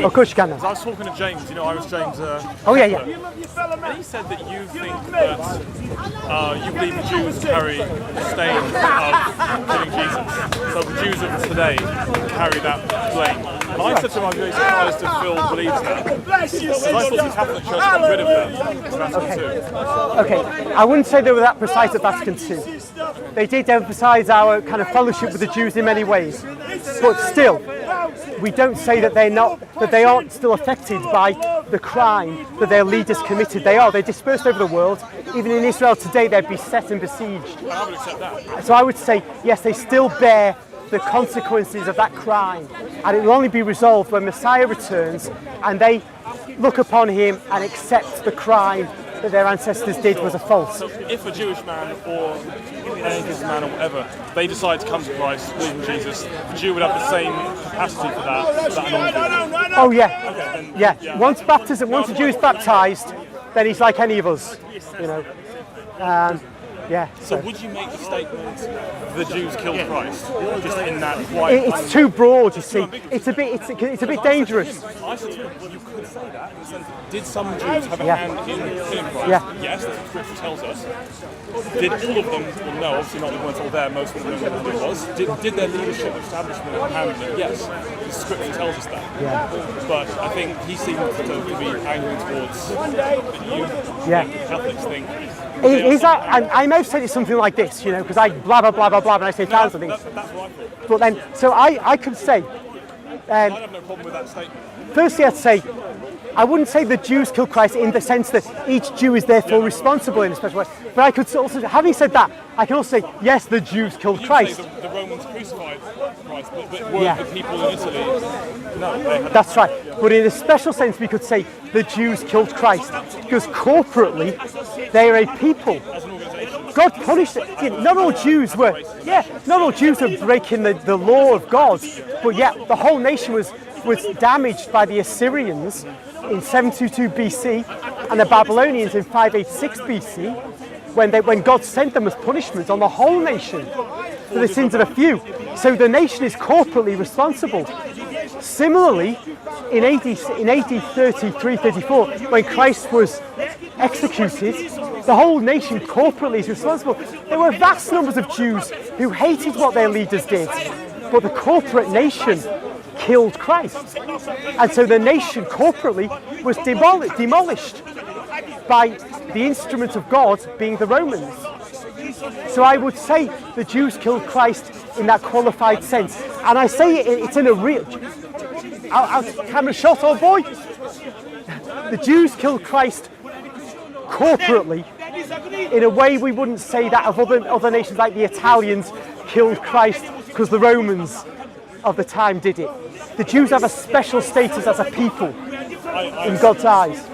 Of course you can. I was talking to James, Irish James. Oh yeah. And he said that you think that you believe the Jews carry the stain of killing Jesus. So the Jews of today carry that blame. And I said to him, I'm really surprised if Phil believes that. Because I thought the Catholic Church got rid of them in Vatican II. Okay, I wouldn't say they were that precise at Vatican II. They did emphasise our kind of fellowship with the Jews in many ways, but still, we don't say that they aren't still affected by the crime that their leaders committed. They are. They're dispersed over the world. Even in Israel today, they're beset and besieged. I would accept that. So I would say, yes, they still bear the consequences of that crime, and it will only be resolved when Messiah returns and they look upon him and accept the crime that their ancestors did was a fault. So if a Jewish man or an atheist man or whatever, they decide to come to Christ, believe in Jesus, the Jew would have the same capacity for that a non-Jew. Oh yeah, Okay, yeah. Once a Jew is baptised, then he's like any of us, Yeah. So would you make the statement, the Jews killed Christ, just in that quiet? It's too broad, you see. It's a bit dangerous. I said you could say that. In the sense, did some Jews have a hand in killing Christ? Yeah. Yes, that's what Scripture tells us. Did all of them? Well, no, obviously not. They weren't all there. Most of them know who it was. Did their leadership establishment have a hand in it? Yes, the Scripture tells us that. Yeah. But I think he seems to be angling towards that you Catholics think. I may have said it something like this, because I blah blah blah blah blah, and I say thousands of things. That's what I thought. But then, so I could say. I have no problem with that statement. Firstly, I'd say I wouldn't say the Jews killed Christ in the sense that each Jew is therefore responsible in a special way. But I could also, having said that, I can also say yes, the Jews killed Christ. Say the Romans crucified Christ, but weren't the people in Italy? No, they had. That's right. But in a special sense, we could say the Jews killed Christ because corporately they are a people. God punished it. Not all Jews were breaking the law of God, but yet the whole nation was damaged by the Assyrians in 722 BC and the Babylonians in 586 BC when God sent them as punishment on the whole nation for the sins of a few. So the nation is corporately responsible. Similarly, in AD 33-34, when Christ was executed, the whole nation corporately is responsible. There were vast numbers of Jews who hated what their leaders did, but the corporate nation killed Christ. And so the nation corporately was demolished by the instrument of God being the Romans. So I would say the Jews killed Christ in that qualified sense. And I say it's in a real... camera shot, old boy. The Jews killed Christ corporately in a way we wouldn't say that of other nations like the Italians killed Christ because the Romans of the time did it. The Jews have a special status as a people in God's eyes.